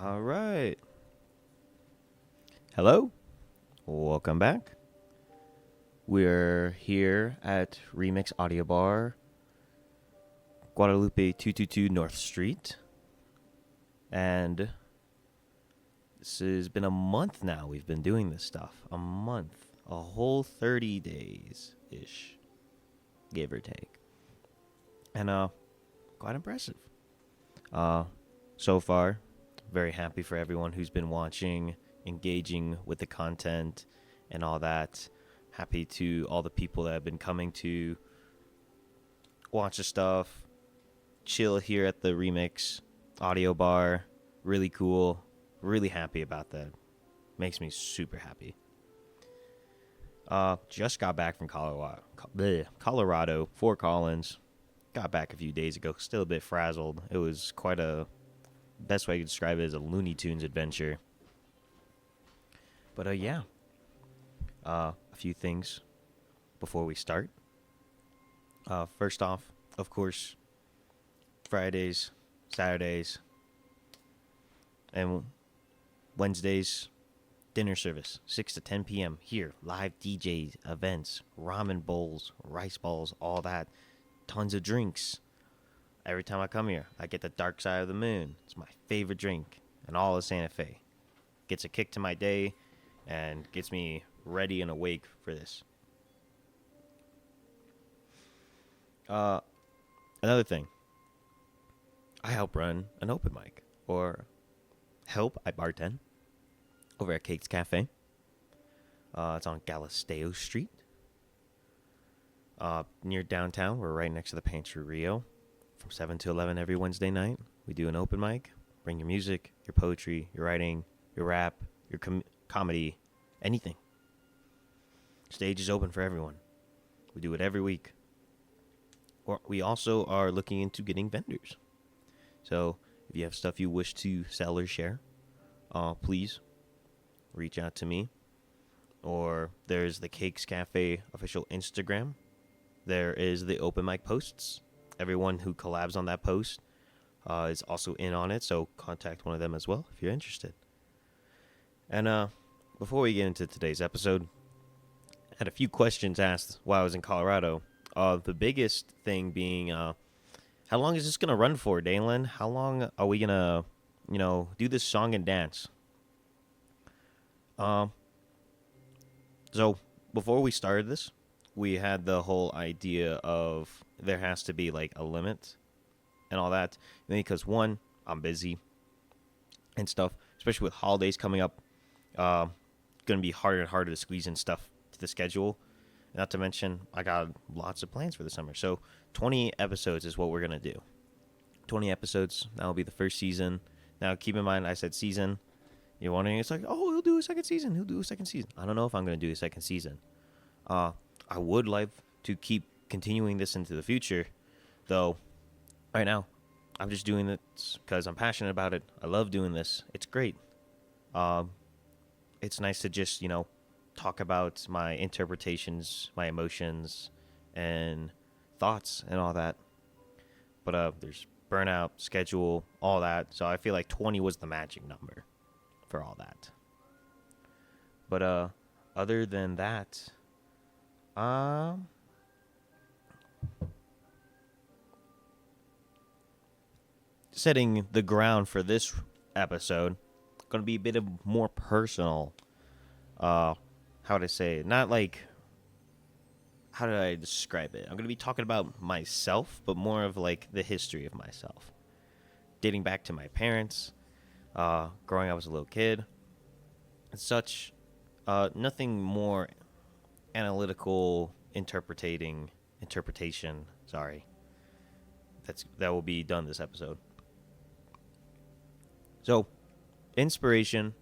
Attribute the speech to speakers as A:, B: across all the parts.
A: All right. Hello. Welcome back. We're here at Remix Audio Bar, Guadalupe 222 North Street. And this has been a month now we've been doing this stuff. A month. A whole 30 days-ish. Give or take. And quite impressive. So far, very happy for everyone who's been watching, engaging with the content and all that. Happy to all the people that have been coming to watch the stuff, chill here at the Remix Audio Bar. Really cool. Really happy about that. Makes me super happy. Just got back from Colorado, Fort Collins. Got back a few days ago. Still a bit frazzled. It was quite a... Best way I could describe it is a Looney Tunes adventure. But yeah. A few things before we start. First off, of course, Fridays, Saturdays, and Wednesdays, dinner service, 6 to 10 p.m. here. Live DJs, events, ramen bowls, rice balls, all that. Tons of drinks. Every time I come here, I get the Dark Side of the Moon. It's my favorite drink in all of Santa Fe. Gets a kick to my day and gets me ready and awake for this. Another thing. I help run an open mic. Or I bartend over at Cakes Cafe. It's on Galisteo Street. Near downtown. We're right next to the Pantry Rio. From 7 to 11 every Wednesday night, we do an open mic. Bring your music, your poetry, your writing, your rap, your comedy, anything. Stage is open for everyone. We do it every week. Or we also are looking into getting vendors. So if you have stuff you wish to sell or share, please reach out to me. Or there's the Cakes Cafe official Instagram. There is the open mic posts. Everyone who collabs on that post is also in on it, so contact one of them as well if you're interested. And before we get into today's episode, I had a few questions asked while I was in Colorado. The biggest thing being, how long is this going to run for, Dalen? How long are we going to, do this song and dance? So before we started this, we had the whole idea of there has to be like a limit and all that. Because one, I'm busy and stuff, especially with holidays coming up. Going to be harder and harder to squeeze in stuff to the schedule. Not to mention, I got lots of plans for the summer. So 20 episodes is what we're going to do. 20 episodes. That'll be the first season. Now, keep in mind, I said season. You're wondering, it's like, oh, he'll do a second season. He'll do a second season. I don't know if I'm going to do a second season. I would like to keep continuing this into the future, though right now I'm just doing it because I'm passionate about it. I love doing this. It's great. It's nice to just, talk about my interpretations, my emotions, and thoughts and all that. But there's burnout, schedule, all that. So I feel like 20 was the magic number for all that. But other than that, setting the ground for this episode, going to be a bit of more personal. How would I say it? Not like, how did I describe it? I'm going to be talking about myself, but more of like the history of myself. Dating back to my parents, growing up as a little kid, and such. Nothing more analytical interpretation. Sorry. That will be done this episode. So, inspiration,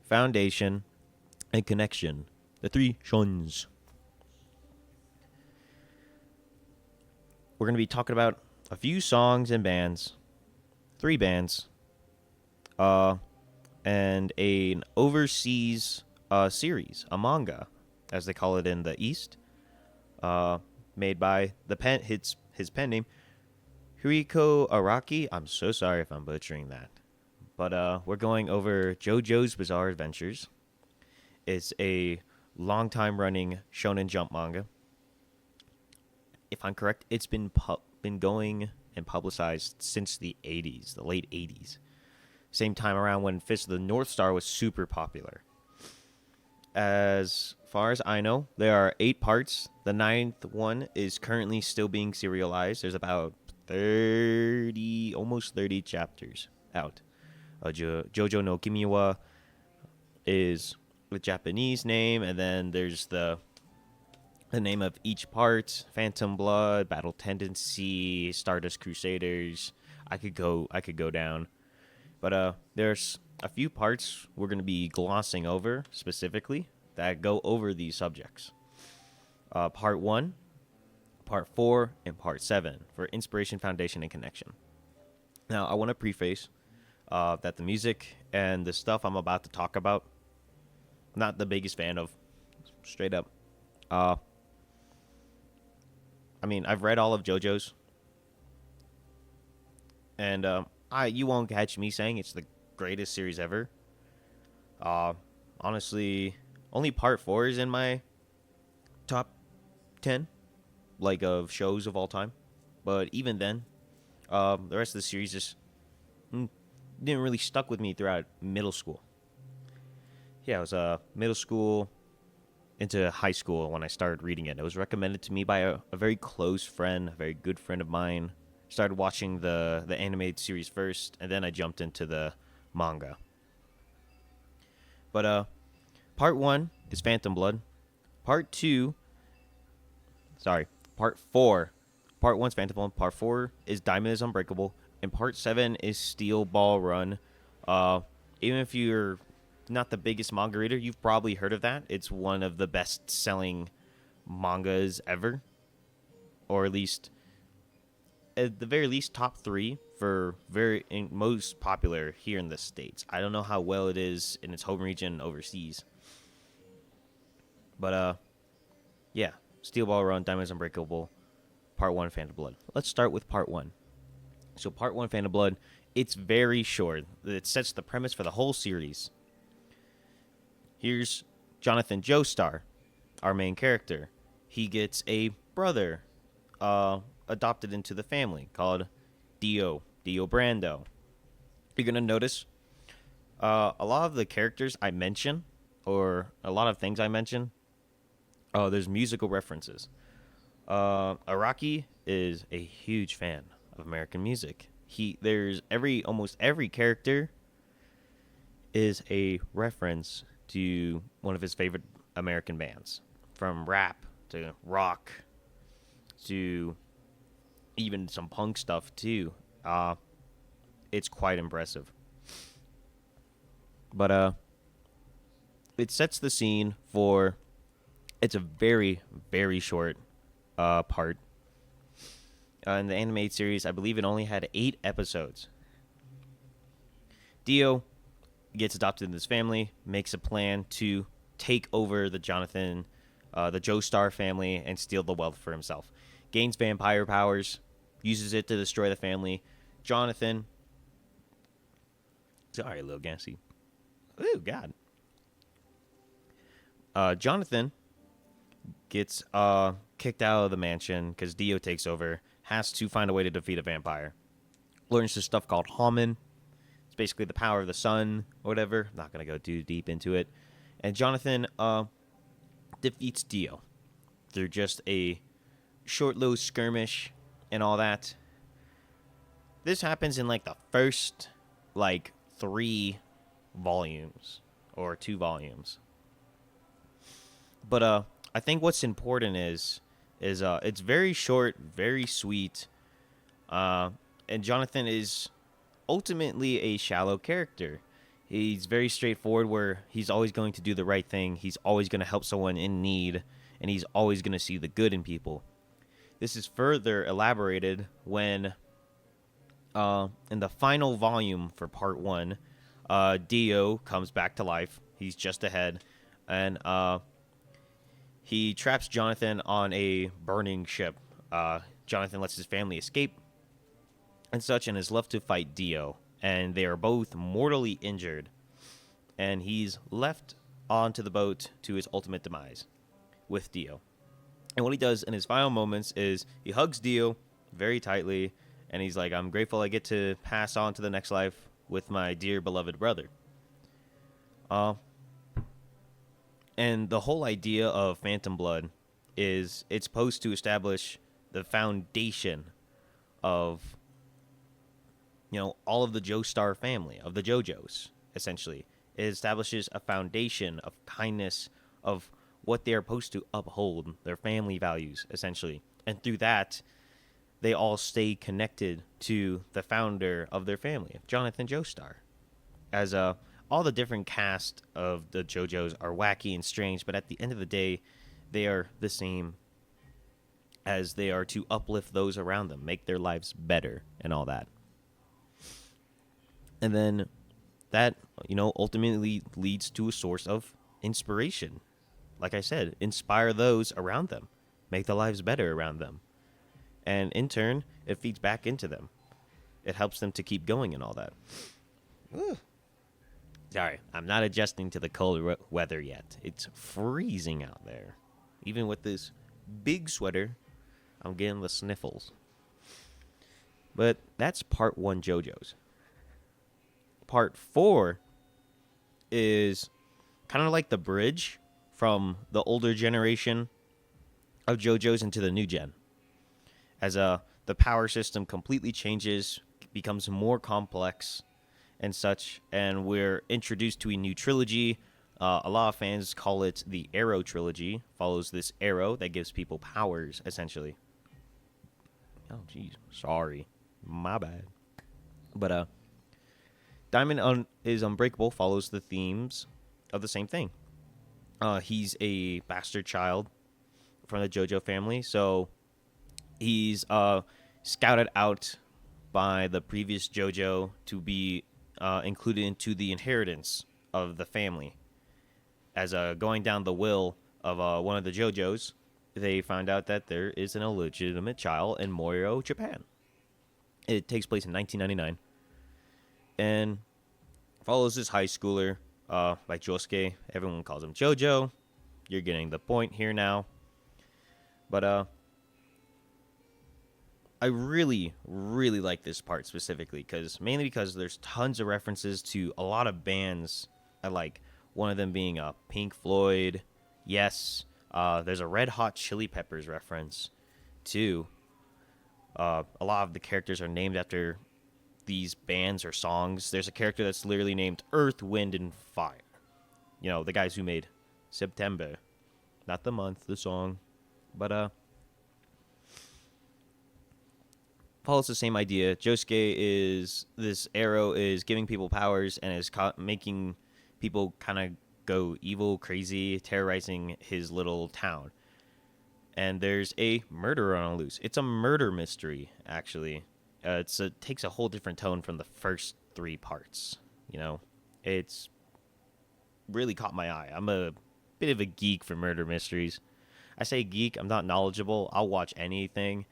A: foundation, and connection. The three shuns. We're going to be talking about a few songs and bands, 3 bands, and an overseas series, a manga, as they call it in the East, made by his pen name, Hiriko Araki. I'm so sorry if I'm butchering that, But we're going over JoJo's Bizarre Adventures. It's a long time running Shonen Jump manga. If I'm correct, it's been going and publicized since the 80s, the late 80s. Same time around when Fist of the North Star was super popular. As far as I know, there are 8 parts. The 9th one is currently still being serialized. There's about 30, almost 30 chapters out. Jojo no Kimiwa is the Japanese name, and then there's the name of each part: Phantom Blood, Battle Tendency, Stardust Crusaders. I could go down, but there's a few parts we're going to be glossing over specifically that go over these subjects. Part 1, Part 4, and Part 7 for inspiration, foundation, and connection. Now, I want to preface that the music and the stuff I'm about to talk about, not the biggest fan of, straight up. I mean, I've read all of JoJo's, and you won't catch me saying it's the greatest series ever. Honestly, only Part 4 is in my top 10, of shows of all time. But even then, the rest of the series just didn't really stuck with me throughout middle school. Yeah, it was middle school into high school when I started reading it. It was recommended to me by a very close friend, a very good friend of mine. Started watching the animated series first, and then I jumped into the manga. But Part 1 is Phantom Blood. Part 4. Part 1 is Phantom Blood. Part 4 is Diamond is Unbreakable. And Part 7 is Steel Ball Run. Even if you're not the biggest manga reader, you've probably heard of that. It's one of the best-selling mangas ever. Or at the very least, top 3 for most popular here in the States. I don't know how well it is in its home region overseas. But, yeah. Steel Ball Run, Diamonds Unbreakable, Part 1, Phantom Blood. Let's start with Part 1. So Part 1, Phantom Blood, it's very short. It sets the premise for the whole series. Here's Jonathan Joestar, our main character. He gets a brother adopted into the family called Dio Brando. You're going to notice a lot of the characters I mention, or a lot of things I mention, there's musical references. Araki is a huge fan of American music. Almost every character is a reference to one of his favorite American bands, from rap to rock to even some punk stuff too. It's quite impressive. But it sets the scene for. It's a very, very short part. In the animated series, I believe it only had 8 episodes. Dio gets adopted into this family, makes a plan to take over the Joestar family, and steal the wealth for himself. Gains vampire powers, uses it to destroy the family. Jonathan. Sorry, a little gassy. Ooh, God. Jonathan gets kicked out of the mansion because Dio takes over, has to find a way to defeat a vampire. Learns this stuff called Hamen. It's basically the power of the sun, or whatever. I'm not going to go too deep into it. And Jonathan defeats Dio through just a short little skirmish and all that. This happens in the first 3 volumes or 2 volumes. But I think what's important is it's very short, very sweet, and Jonathan is ultimately a shallow character. He's very straightforward, where he's always going to do the right thing. He's always going to help someone in need, and he's always going to see the good in people. This is further elaborated when, in the final volume for Part 1, Dio comes back to life. He's just ahead, and he traps Jonathan on a burning ship. Jonathan lets his family escape and such, and is left to fight Dio and they are both mortally injured, and he's left onto the boat to his ultimate demise with Dio. And what he does in his final moments is he hugs Dio very tightly, and he's like, I'm grateful I get to pass on to the next life with my dear beloved brother. And the whole idea of Phantom Blood is it's supposed to establish the foundation of, all of the Joestar family, of the JoJos, essentially. It establishes a foundation of kindness, of what they are supposed to uphold, their family values, essentially. And through that, they all stay connected to the founder of their family, Jonathan Joestar. As all the different cast of the JoJos are wacky and strange, but at the end of the day, they are the same, as they are to uplift those around them, make their lives better, and all that. And then that, ultimately leads to a source of inspiration. Like I said, inspire those around them, make their lives better around them. And in turn, it feeds back into them. It helps them to keep going and all that. Ooh. Sorry, I'm not adjusting to the cold weather yet. It's freezing out there. Even with this big sweater, I'm getting the sniffles. But that's part 1 JoJo's. Part 4 is kind of like the bridge from the older generation of JoJo's into the new gen. As the power system completely changes, becomes more complex and such, and we're introduced to a new trilogy. A lot of fans call it the Arrow trilogy. Follows this arrow that gives people powers, essentially. Oh, jeez. Sorry. My bad. But Diamond is Unbreakable follows the themes of the same thing. He's a bastard child from the JoJo family, so he's scouted out by the previous JoJo to be included into the inheritance of the family. As going down the will of one of the JoJos, they find out that there is an illegitimate child in Morio, Japan. It takes place in 1999. And follows this high schooler, like Josuke. Everyone calls him JoJo. You're getting the point here now. But I really, really like this part specifically, mainly because there's tons of references to a lot of bands I like. One of them being Pink Floyd. Yes. There's a Red Hot Chili Peppers reference, too. A lot of the characters are named after these bands or songs. There's a character that's literally named Earth, Wind, and Fire. The guys who made September. Not the month, the song. But, follows the same idea. Josuke is, this arrow is giving people powers and is making people kind of go evil, crazy, terrorizing his little town. And there's a murderer on loose. It's a murder mystery, actually. It takes a whole different tone from the first 3 parts. It's really caught my eye. I'm a bit of a geek for murder mysteries. I say geek, I'm not knowledgeable. I'll watch anything.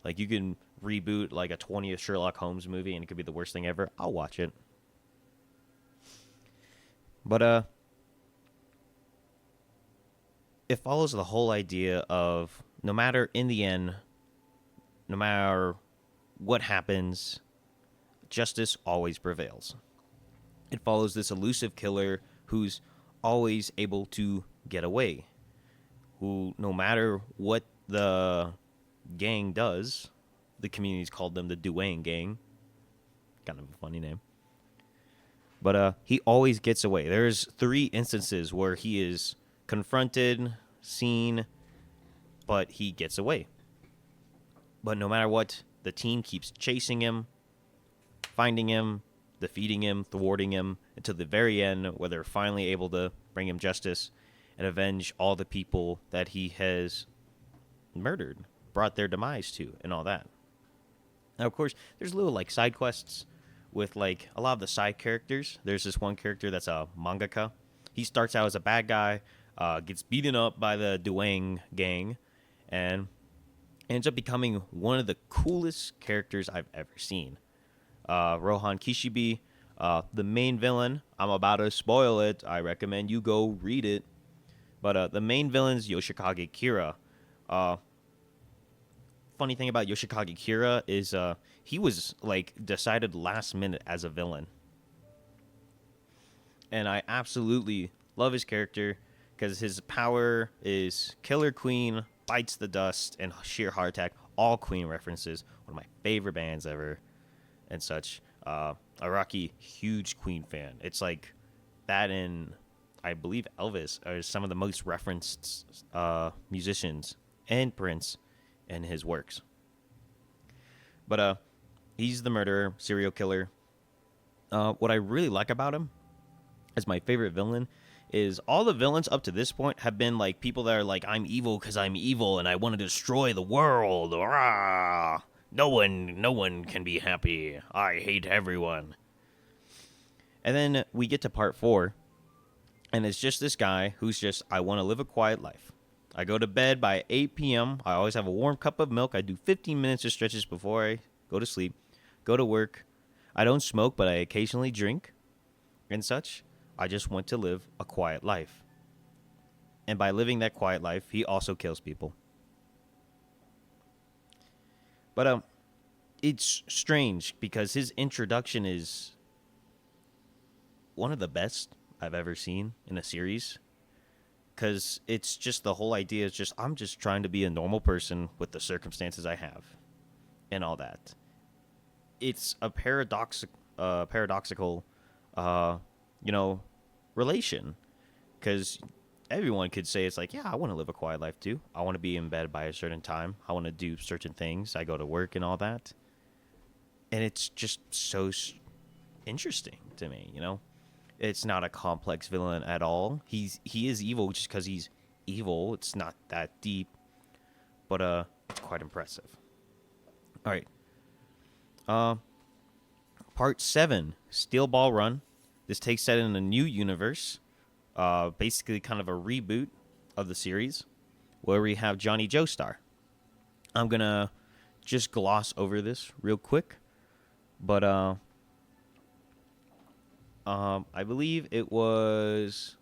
A: Like, you can reboot like a 20th Sherlock Holmes movie and it could be the worst thing ever. I'll watch it. But it follows the whole idea of no matter what happens, justice always prevails. It follows this elusive killer who's always able to get away, who, no matter what the gang does, the community's called them the Duane Gang. Kind of a funny name. But he always gets away. There's 3 instances where he is confronted, seen, but he gets away. But no matter what, the team keeps chasing him, finding him, defeating him, thwarting him, until the very end, where they're finally able to bring him justice and avenge all the people that he has murdered, brought their demise to, and all that. Now, of course, there's little, like, side quests with, like, a lot of the side characters. There's this one character that's a mangaka. He starts out as a bad guy, gets beaten up by the Duane Gang, and ends up becoming one of the coolest characters I've ever seen. Rohan Kishibe. The main villain, I'm about to spoil it. I recommend you go read it. But the main villain's Yoshikage Kira. Uh, Funny thing about Yoshikage Kira is he was like decided last minute as a villain, and I absolutely love his character because his power is Killer Queen, Bites the Dust, and Sheer Heart Attack. All Queen references. One of my favorite bands ever, and such. Araki, huge Queen fan. It's like that and I believe Elvis are some of the most referenced musicians, and Prince in his works. But he's the murderer, serial killer. What I really like about him as my favorite villain is all the villains up to this point have been like people that are like, I'm evil because I'm evil and I want to destroy the world. Rah! No one can be happy. I hate everyone. And then we get to part 4, and it's just this guy who's just, I want to live a quiet life. I go to bed by 8 p.m. I always have a warm cup of milk. I do 15 minutes of stretches before I go to sleep. Go to work. I don't smoke, but I occasionally drink and such. I just want to live a quiet life. And by living that quiet life, he also kills people. But it's strange because his introduction is one of the best I've ever seen in a series. Because it's just the whole idea is just, I'm just trying to be a normal person with the circumstances I have and all that. It's a paradoxical, relation. Because everyone could say it's like, yeah, I want to live a quiet life too. I want to be in bed by a certain time. I want to do certain things. I go to work and all that. And it's just so interesting to me, It's not a complex villain at all. He is evil just because he's evil. It's not that deep, but it's quite impressive. All right. Part 7, Steel Ball Run. This takes set in a new universe, basically kind of a reboot of the series, where we have Johnny Joestar. I'm gonna just gloss over this real quick, but I believe it was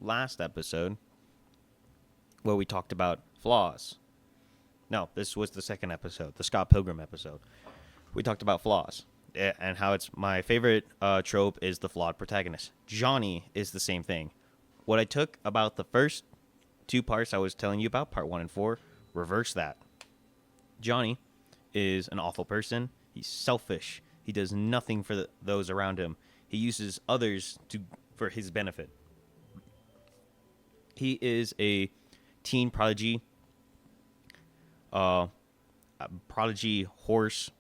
A: last episode where we talked about flaws. No, this was the second episode, the Scott Pilgrim episode. We talked about flaws and how it's my favorite trope is the flawed protagonist. Johnny is the same thing. What I took about the first 2 parts I was telling you about, part 1 and 4, reverse that. Johnny is an awful person. He's selfish. He does nothing for those around him. He uses others for his benefit. He is a teen prodigy, horse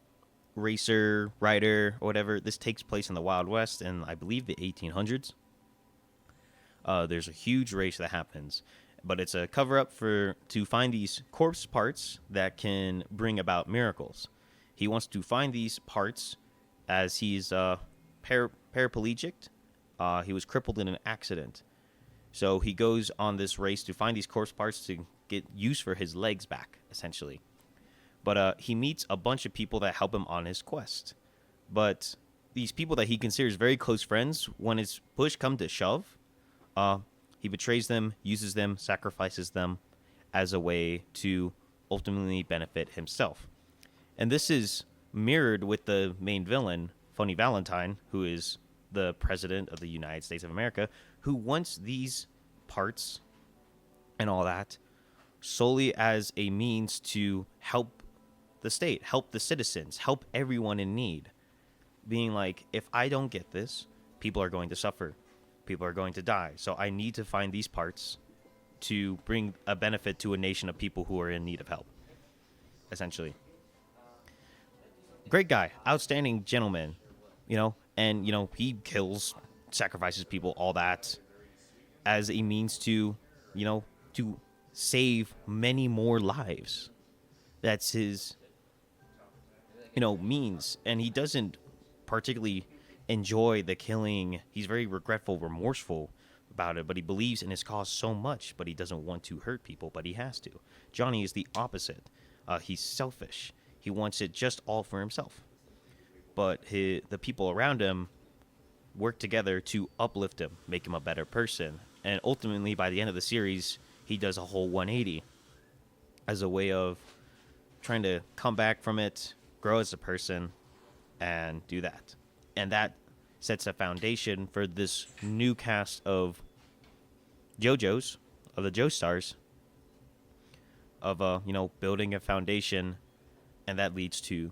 A: racer, rider, or whatever. This takes place in the Wild West in, I believe, the 1800s. There's a huge race that happens, but it's a cover-up to find these corpse parts that can bring about miracles. He wants to find these parts as he's paraplegic. He was crippled in an accident. So he goes on this race to find these corpse parts to get use for his legs back, essentially. But he meets a bunch of people that help him on his quest. But these people that he considers very close friends, when his push comes to shove, he betrays them, uses them, sacrifices them as a way to ultimately benefit himself. And this is mirrored with the main villain, Phony Valentine, who is the president of the United States of America, who wants these parts and all that solely as a means to help the state, help the citizens, help everyone in need. Being like, if I don't get this, people are going to suffer. People are going to die. So I need to find these parts to bring a benefit to a nation of people who are in need of help, essentially. Great guy, outstanding gentleman, and, he kills, sacrifices people, all that, as a means to, to save many more lives. That's his, means. And he doesn't particularly enjoy the killing. He's very regretful, remorseful about it, but he believes in his cause so much, but he doesn't want to hurt people, but he has to. Johnny is the opposite. He's selfish. He wants it just all for himself. but the people around him work together to uplift him, make him a better person. And ultimately, by the end of the series, he does a whole 180 as a way of trying to come back from it, grow as a person, and do that. And that sets a foundation for this new cast of JoJo's, of the Joestars, of building a foundation, and that leads to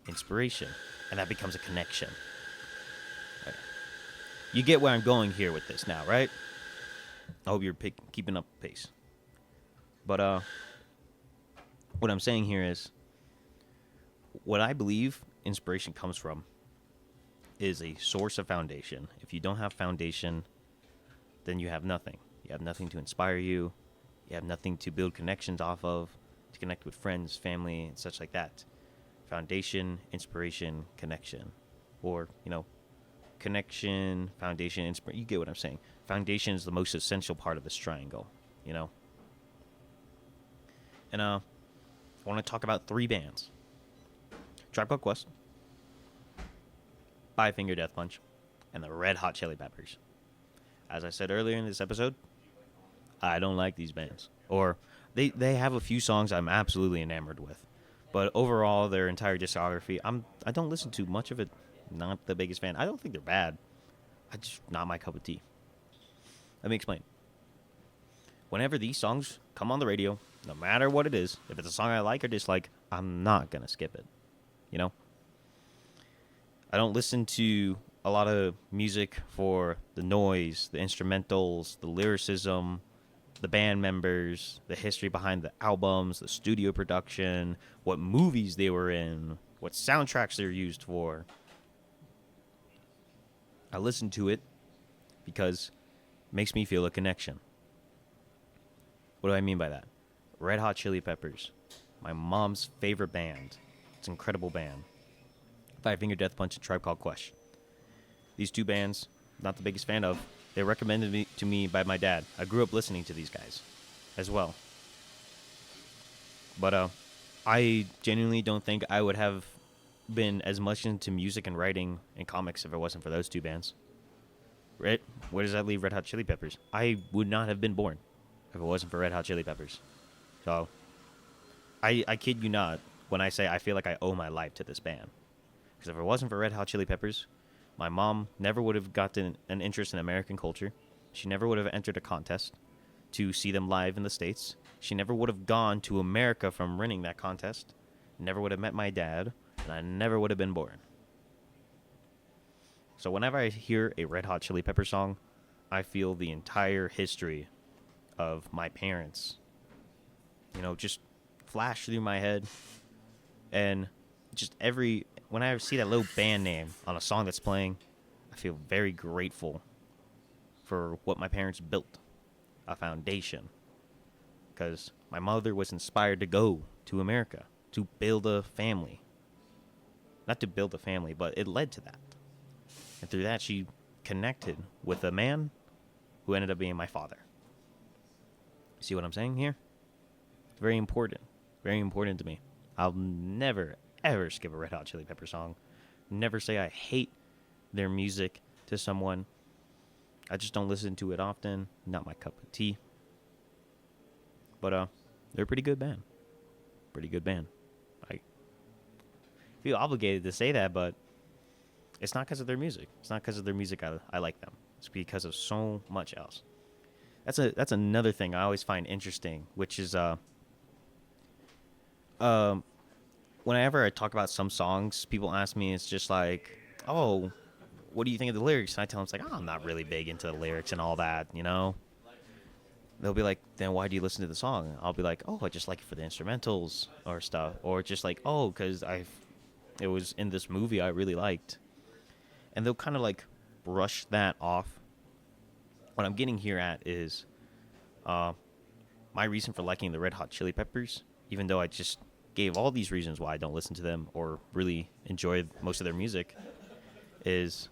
A: inspiration, and that becomes a connection. Right. You get where I'm going here with this now, right? I hope you're keeping up pace. But what I'm saying here is, what I believe inspiration comes from is a source of foundation. If you don't have foundation, then you have nothing. You have nothing to inspire you. You have nothing to build connections off of, to connect with friends, family, and such like that. Foundation, inspiration, connection. Or, connection, foundation, inspiration. You get what I'm saying. Foundation is the most essential part of this triangle, And I want to talk about 3 bands. Tribe Called Quest, Five Finger Death Punch, and the Red Hot Chili Peppers. As I said earlier in this episode, I don't like these bands. Or they have a few songs I'm absolutely enamored with. But overall, their entire discography, I don't listen to much of it. Not the biggest fan. I don't think they're bad. I just not my cup of tea. Let me explain. Whenever these songs come on the radio, no matter what it is, if it's a song I like or dislike, I'm not going to skip it. I don't listen to a lot of music for the noise, the instrumentals, the lyricism, the band members, the history behind the albums, the studio production, what movies they were in, what soundtracks they're used for. I listen to it because it makes me feel a connection. What do I mean by that? Red Hot Chili Peppers, my mom's favorite band. It's an incredible band. Five Finger Death Punch and Tribe Called Quest. These 2 bands, not the biggest fan of. They recommended to me by my dad. I grew up listening to these guys as well. But I genuinely don't think I would have been as much into music and writing and comics if it wasn't for those 2 bands. Right? Where does that leave Red Hot Chili Peppers? I would not have been born if it wasn't for Red Hot Chili Peppers. So, I kid you not when I say I feel like I owe my life to this band. Because if it wasn't for Red Hot Chili Peppers, my mom never would have gotten an interest in American culture. She never would have entered a contest to see them live in the States. She never would have gone to America from winning that contest. Never would have met my dad. And I never would have been born. So whenever I hear a Red Hot Chili Pepper song, I feel the entire history of my parents, just flash through my head. And just when I see that little band name on a song that's playing, I feel very grateful for what my parents built, a foundation. Because my mother was inspired to go to America, to build a family. Not to build a family, but it led to that. And through that, she connected with a man who ended up being my father. See what I'm saying here? It's very important. Very important to me. I'll never, ever skip a Red Hot Chili Pepper song. Never say I hate their music to someone. I just don't listen to it often. Not my cup of tea. But they're a pretty good band. Pretty good band. I feel obligated to say that, but it's not because of their music. It's not because of their music I like them. It's because of so much else. That's another thing I always find interesting, which is whenever I talk about some songs, people ask me, it's just like, oh, what do you think of the lyrics? And I tell them, it's like, oh, I'm not really big into the lyrics and all that, They'll be like, then why do you listen to the song? I'll be like, oh, I just like it for the instrumentals or stuff. Or just like, oh, because it was in this movie I really liked. And they'll kind of like brush that off. What I'm getting here at is my reason for liking the Red Hot Chili Peppers, even though I just gave all these reasons why I don't listen to them or really enjoy most of their music, is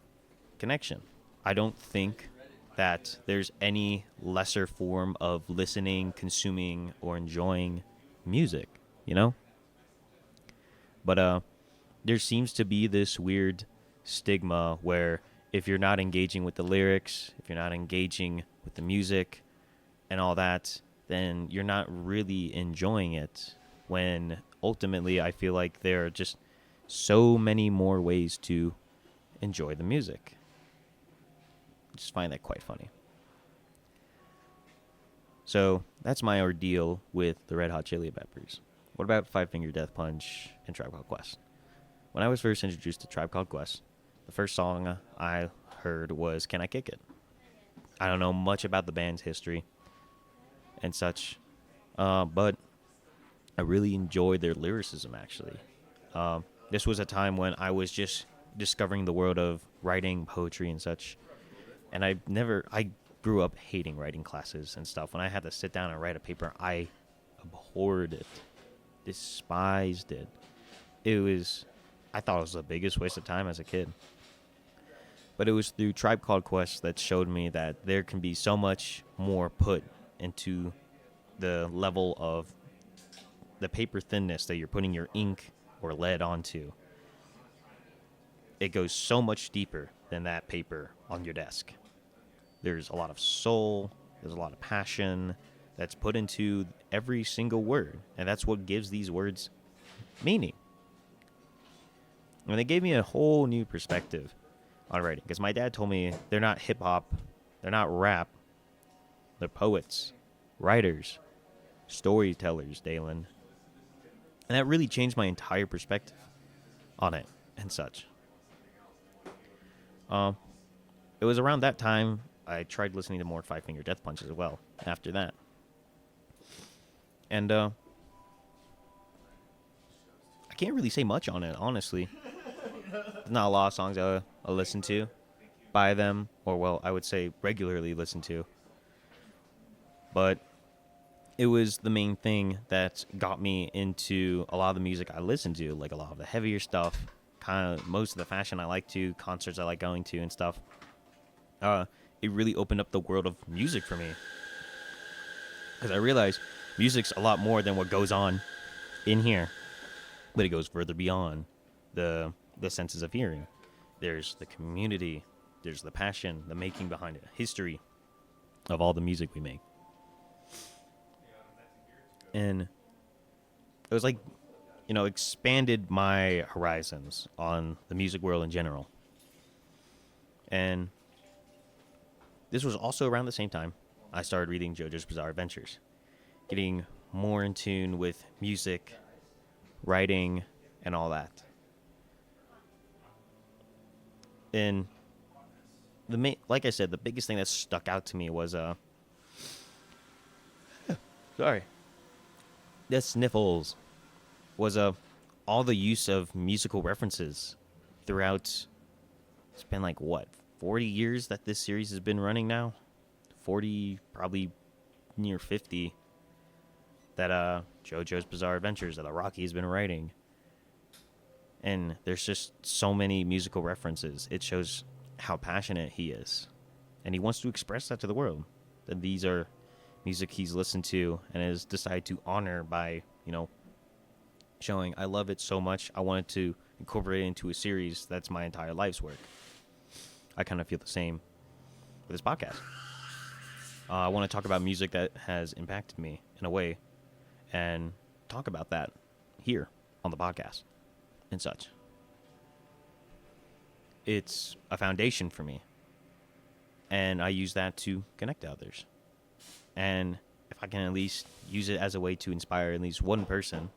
A: connection. I don't think that there's any lesser form of listening, consuming, or enjoying music, But there seems to be this weird stigma where if you're not engaging with the lyrics, if you're not engaging with the music and all that, then you're not really enjoying it. When ultimately, I feel like there are just so many more ways to enjoy the music. I just find that quite funny. So that's my ordeal with the Red Hot Chili Peppers. What about Five Finger Death Punch and Tribe Called Quest? When I was first introduced to Tribe Called Quest, the first song I heard was Can I Kick It? I don't know much about the band's history and such, but I really enjoyed their lyricism, actually. This was a time when I was just discovering the world of writing, poetry, and such. And I grew up hating writing classes and stuff. When I had to sit down and write a paper, I abhorred it, despised it. I thought it was the biggest waste of time as a kid. But it was through Tribe Called Quest that showed me that there can be so much more put into the level of the paper thinness that you're putting your ink or lead onto. It goes so much deeper than that paper on your desk. There's a lot of soul, there's a lot of passion that's put into every single word, and that's what gives these words meaning. And they gave me a whole new perspective on writing, because my dad told me they're not hip-hop, they're not rap, they're poets, writers, storytellers, Dalen. And that really changed my entire perspective on it and such. It was around that time I tried listening to more Five Finger Death Punch as well after that. And I can't really say much on it, honestly. There's not a lot of songs I listen to by them, or, well, I would say regularly listen to. But it was the main thing that got me into a lot of the music I listen to, like a lot of the heavier stuff, kind of most of the fashion I like to, concerts I like going to and stuff. It really opened up the world of music for me. Because I realized music's a lot more than what goes on in here. But it goes further beyond the senses of hearing. There's the community, there's the passion, the making behind it, history of all the music we make. And it was like, expanded my horizons on the music world in general. And this was also around the same time I started reading JoJo's Bizarre Adventures, getting more in tune with music, writing, and all that. And like I said, the biggest thing that stuck out to me was the sniffles was all the use of musical references throughout. It's been like 40 years that this series has been running now. 40, probably near 50. That JoJo's Bizarre Adventures that Rocky has been writing. And there's just so many musical references. It shows how passionate he is. And he wants to express that to the world. That these are music he's listened to and has decided to honor by, showing I love it so much. I wanted to incorporate it into a series that's my entire life's work. I kind of feel the same with this podcast. I want to talk about music that has impacted me in a way and talk about that here on the podcast and such. It's a foundation for me, and I use that to connect to others. And if I can at least use it as a way to inspire at least one person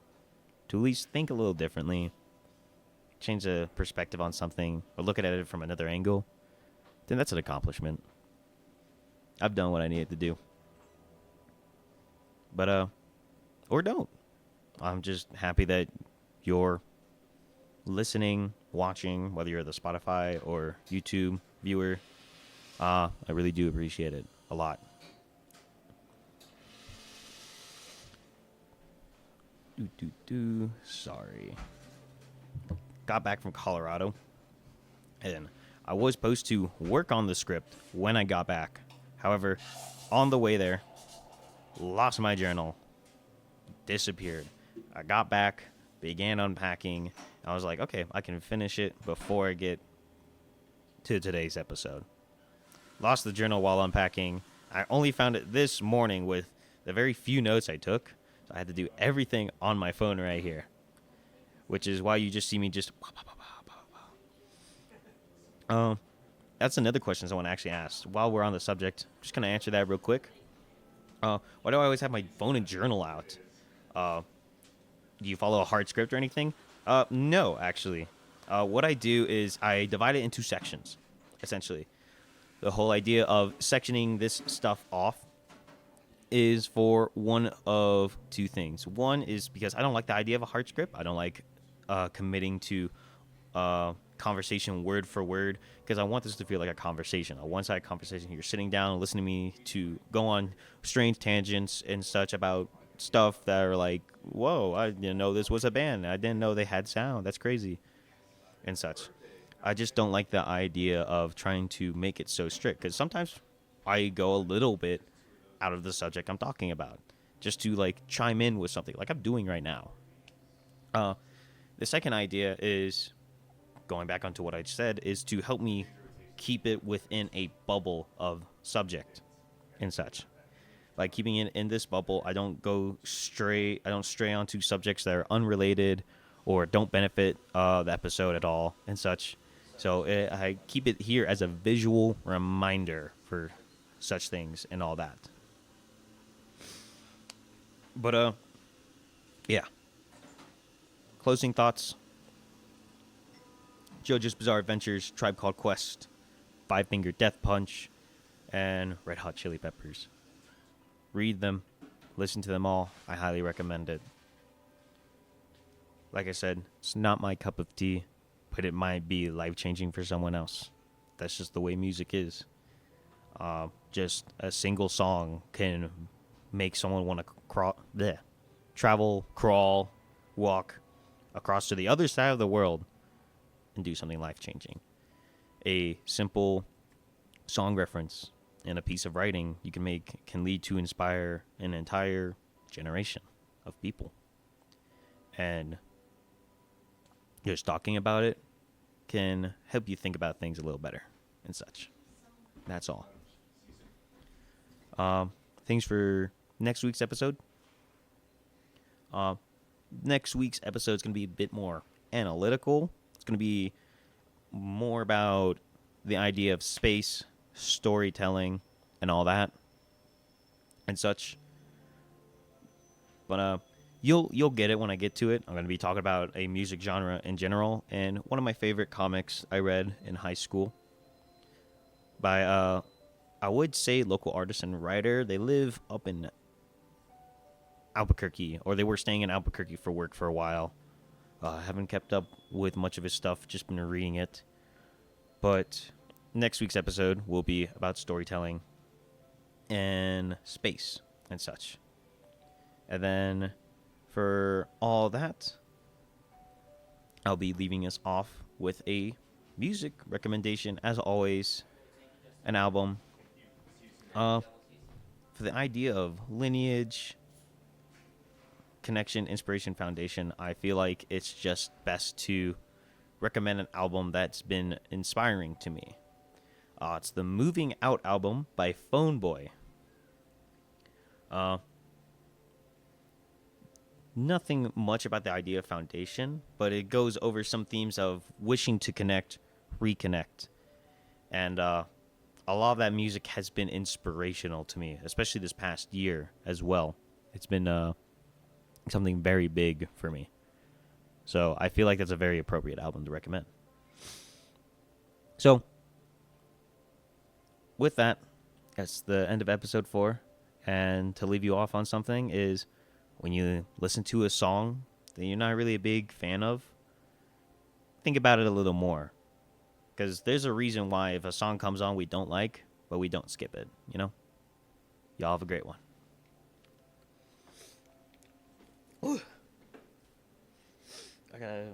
A: to at least think a little differently, change the perspective on something, or look at it from another angle, then that's an accomplishment. I've done what I needed to do. But, or don't. I'm just happy that you're listening, watching, whether you're the Spotify or YouTube viewer. I really do appreciate it a lot. Sorry. Got back from Colorado, and I was supposed to work on the script when I got back. However, on the way there, lost my journal, disappeared. I got back, began unpacking, I was like, okay, I can finish it before I get to today's episode. Lost the journal while unpacking. I only found it this morning with the very few notes I took. So I had to do everything on my phone right here, which is why you just see me just. That's another question someone actually asked. While we're on the subject, just gonna answer that real quick. Why do I always have my phone and journal out? Do you follow a hard script or anything? No, actually. What I do is I divide it into sections, essentially. The whole idea of sectioning this stuff off is for one of two things. One is because I don't like the idea of a hard script. I don't like committing to conversation word for word, because I want this to feel like a conversation, a one-sided conversation. You're sitting down and listening to me to go on strange tangents and such about stuff that are like, whoa, I didn't know this was a band. I didn't know they had sound. That's crazy. And such. I just don't like the idea of trying to make it so strict, because sometimes I go a little bit out of the subject I'm talking about just to like chime in with something like I'm doing right now. The second idea is, going back onto what I said, is to help me keep it within a bubble of subject and such. By keeping it in this bubble, I don't stray onto subjects that are unrelated or don't benefit the episode at all and such. So I keep it here as a visual reminder for such things and all that. But yeah. Closing thoughts. JoJo's Bizarre Adventures, Tribe Called Quest, Five Finger Death Punch, and Red Hot Chili Peppers. Read them, listen to them all. I highly recommend it. Like I said, it's not my cup of tea, but it might be life-changing for someone else. That's just the way music is. Just a single song can make someone want to travel, crawl, walk across to the other side of the world and do something life-changing. A simple song reference and a piece of writing you can make can lead to inspire an entire generation of people. And just talking about it can help you think about things a little better and such. That's all. Things for next week's episode. Next week's episode is going to be a bit more analytical. It's going to be more about the idea of space, storytelling, and all that and such. But you'll get it when I get to it. I'm going to be talking about a music genre in general, and one of my favorite comics I read in high school by I would say local artist and writer. They live up in Albuquerque, or they were staying in Albuquerque for work for a while. I haven't kept up with much of his stuff, just been reading it. But next week's episode will be about storytelling and space and such. And then for all that, I'll be leaving us off with a music recommendation, as always, an album. For the idea of lineage, connection, inspiration, foundation, I feel like it's just best to recommend an album that's been inspiring to me. It's the Moving Out album by Phone Boy. Nothing much about the idea of foundation, but it goes over some themes of wishing to connect, reconnect. And a lot of that music has been inspirational to me, especially this past year as well. It's been something very big for me. So I feel like that's a very appropriate album to recommend. So with that, that's the end of episode 4. And to leave you off on something is, when you listen to a song that you're not really a big fan of, think about it a little more. Because there's a reason why if a song comes on we don't like, but we don't skip it, you know? Y'all have a great one. Ooh. I gotta